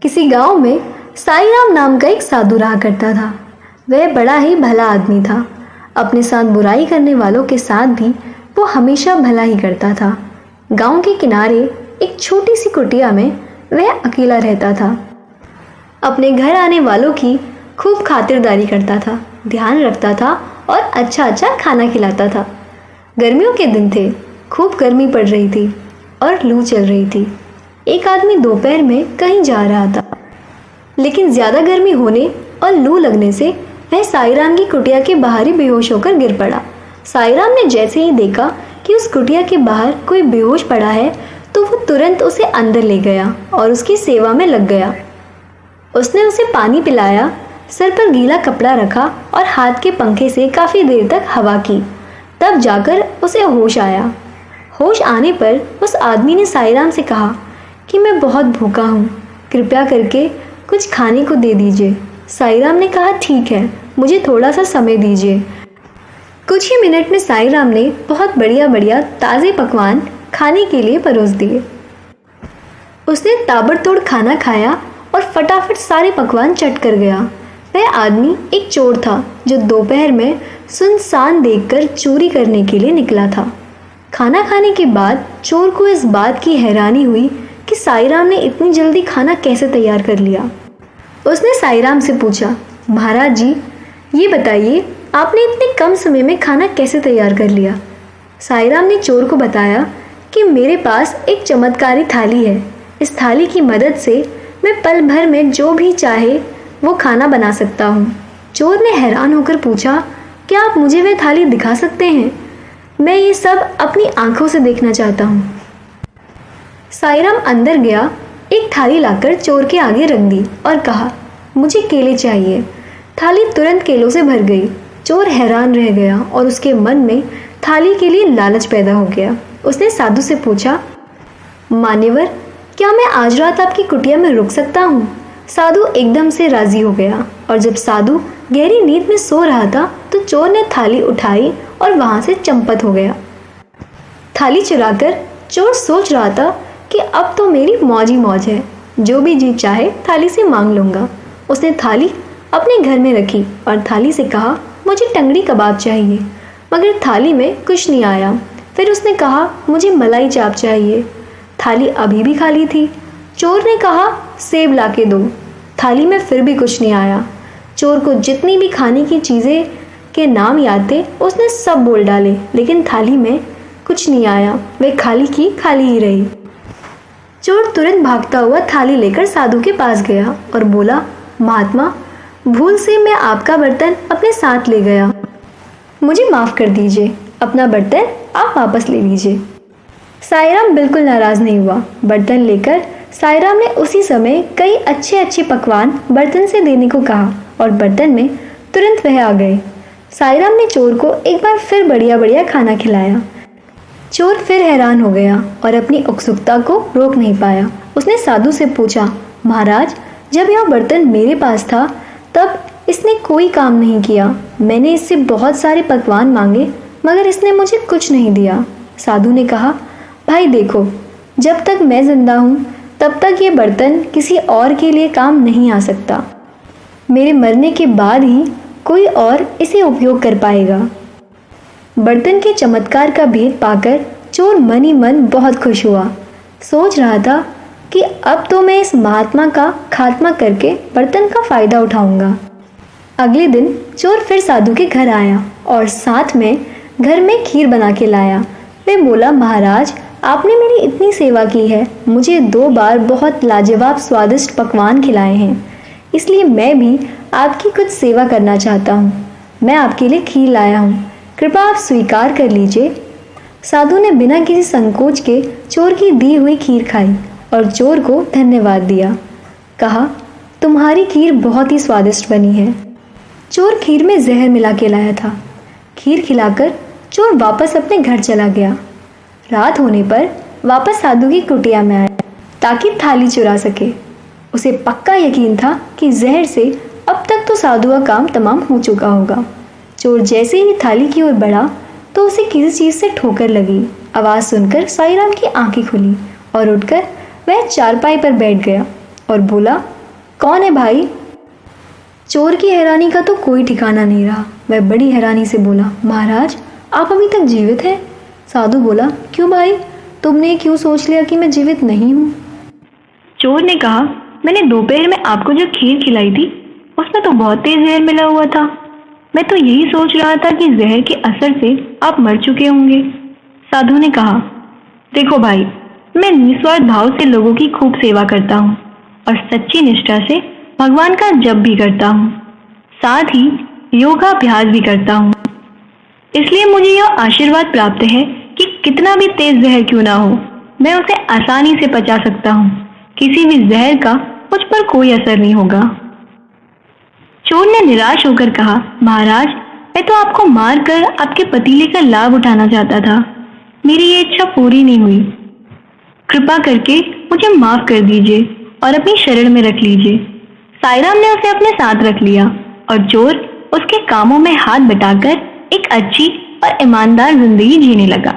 किसी गांव में साईराम नाम का एक साधु रहा करता था। वह बड़ा ही भला आदमी था। अपने साथ बुराई करने वालों के साथ भी वो हमेशा भला ही करता था। गांव के किनारे एक छोटी सी कुटिया में वह अकेला रहता था। अपने घर आने वालों की खूब खातिरदारी करता था, ध्यान रखता था और अच्छा अच्छा खाना खिलाता था। गर्मियों के दिन थे, खूब गर्मी पड़ रही थी और लू चल रही थी। एक आदमी दोपहर में कहीं जा रहा था, लेकिन ज़्यादा गर्मी होने और लू लगने से वह साईराम की कुटिया के बाहर ही बेहोश होकर गिर पड़ा। साईराम ने जैसे ही देखा कि उस कुटिया के बाहर कोई बेहोश पड़ा है तो वो तुरंत उसे अंदर ले गया और उसकी सेवा में लग गया। उसने उसे पानी पिलाया, सर पर गीला कपड़ा रखा और हाथ के पंखे से काफ़ी देर तक हवा की। तब जाकर उसे होश आया। होश आने पर उस आदमी ने साईराम से कहा कि मैं बहुत भूखा हूँ, कृपया करके कुछ खाने को दे दीजिए। साईराम ने कहा ठीक है, मुझे थोड़ा सा समय दीजिए। कुछ ही मिनट में साईराम ने बहुत बढ़िया बढ़िया ताज़े पकवान खाने के लिए परोस दिए। उसने ताबड़तोड़ खाना खाया और फटाफट सारे पकवान चट कर गया। वह आदमी एक चोर था जो दोपहर में सुनसान देखकर चोरी करने के लिए निकला था। खाना खाने के बाद चोर को इस बात की हैरानी हुई कि साईराम ने इतनी जल्दी खाना कैसे तैयार कर लिया। उसने साईराम से पूछा, महाराज जी, ये बताइए आपने इतने कम समय में खाना कैसे तैयार कर लिया। साईराम ने चोर को बताया कि मेरे पास एक चमत्कारी थाली है। इस थाली की मदद से मैं पल भर में जो भी चाहे वो खाना बना सकता हूँ। चोर ने हैरान होकर पूछा, क्या आप मुझे वह थाली दिखा सकते हैं? मैं ये सब अपनी आंखों से देखना चाहता हूँ। साईराम अंदर गया, एक थाली लाकर चोर के आगे रख दी और कहा, मुझे केले चाहिए। थाली तुरंत केलों से भर गई। चोर हैरान रह गया और उसके मन में थाली के लिए लालच पैदा हो गया। उसने साधु से पूछा, मान्यवर, क्या मैं आज रात आपकी कुटिया में रुक सकता हूँ? साधु एकदम से राजी हो गया और जब साधु गहरी नींद में सो रहा था तो चोर ने थाली उठाई और वहाँ से चंपत हो गया। थाली चुराकर चोर सोच रहा था कि अब तो मेरी मौज ही मौज है, जो भी जी चाहे थाली से मांग लूँगा। उसने थाली अपने घर में रखी और थाली से कहा, मुझे टंगड़ी कबाब चाहिए, मगर थाली में कुछ नहीं आया। फिर उसने कहा, मुझे मलाई चाप चाहिए। थाली अभी भी खाली थी। चोर ने कहा, सेब ला के दो। थाली में फिर भी कुछ नहीं आया। चोर को जितनी भी खाने की चीज़ें के नाम याद थे उसने सब बोल डाले, लेकिन थाली में कुछ नहीं आया। वह खाली की खाली ही रही। चोर तुरंत भागता हुआ थाली लेकर साधु के पास गया और बोला, महात्मा, भूल से मैं आपका बर्तन अपने साथ ले गया, मुझे माफ़ कर दीजिए, अपना बर्तन आप वापस ले लीजिए। साईराम बिल्कुल नाराज़ नहीं हुआ। बर्तन लेकर साईराम ने उसी समय कई अच्छे अच्छे पकवान बर्तन से देने को कहा और बर्तन में तुरंत वह आ गए। साईराम ने चोर को एक बार फिर बढ़िया बढ़िया खाना खिलाया। चोर फिर हैरान हो गया और अपनी उत्सुकता को रोक नहीं पाया। उसने साधु से पूछा, महाराज, जब यह बर्तन मेरे पास था तब इसने कोई काम नहीं किया। मैंने इससे बहुत सारे पकवान मांगे मगर इसने मुझे कुछ नहीं दिया। साधु ने कहा, भाई देखो, जब तक मैं जिंदा हूँ तब तक ये बर्तन किसी और के लिए काम नहीं आ सकता। मेरे मरने के बाद ही कोई और इसे उपयोग कर पाएगा। बर्तन के चमत्कार का भेद पाकर चोर मन ही मन बहुत खुश हुआ। सोच रहा था कि अब तो मैं इस महात्मा का खात्मा करके बर्तन का फ़ायदा उठाऊंगा। अगले दिन चोर फिर साधु के घर आया और साथ में घर में खीर बना के लाया। वह बोला, महाराज, आपने मेरी इतनी सेवा की है, मुझे 2 बार बहुत लाजवाब स्वादिष्ट पकवान खिलाए हैं, इसलिए मैं भी आपकी कुछ सेवा करना चाहता हूँ। मैं आपके लिए खीर लाया हूँ, कृपया आप स्वीकार कर लीजिए। साधु ने बिना किसी संकोच के चोर की दी हुई खीर खाई और चोर को धन्यवाद दिया। कहा, तुम्हारी खीर बहुत ही स्वादिष्ट बनी है। चोर खीर में जहर मिला के लाया था। खीर खिलाकर चोर वापस अपने घर चला गया। रात होने पर वापस साधु की कुटिया में आया ताकि थाली चुरा सके। उसे पक्का यकीन था कि जहर से अब तक तो साधु का काम तमाम हो चुका होगा। चोर जैसे ही थाली की ओर बढ़ा तो उसे किसी चीज़ से ठोकर लगी। आवाज़ सुनकर साईराम की आंखें खुली और उठकर वह चारपाई पर बैठ गया और बोला, कौन है भाई? चोर की हैरानी का तो कोई ठिकाना नहीं रहा। वह बड़ी हैरानी से बोला, महाराज आप अभी तक जीवित हैं? साधु बोला, क्यों भाई, तुमने क्यों सोच लिया कि मैं जीवित नहीं हूँ? चोर ने कहा, मैंने दोपहर में आपको जो खीर खिलाई थी उसमें तो बहुत तेज जहर मिला हुआ था। मैं तो यही सोच रहा था कि जहर के असर से आप मर चुके होंगे। साधु ने कहा, देखो भाई, मैं निस्वार्थ भाव से लोगों की खूब सेवा करता हूँ और सच्ची निष्ठा से भगवान का जप भी करता हूँ, साथ ही योगाभ्यास भी करता हूँ। इसलिए मुझे यह आशीर्वाद प्राप्त है कि कितना भी तेज जहर क्यों ना हो, मैं उसे आसानी से पचा सकता हूँ। किसी भी जहर का मुझ पर कोई असर नहीं होगा। चोर ने निराश होकर कहा, महाराज मैं तो आपको मारकर आपके पतीले का लाभ उठाना चाहता था। मेरी ये इच्छा पूरी नहीं हुई। कृपा करके मुझे माफ कर दीजिए और अपनी शरण में रख लीजिए। साईं ने उसे अपने साथ रख लिया और चोर उसके कामों में हाथ बटाकर एक अच्छी और ईमानदार जिंदगी जीने लगा।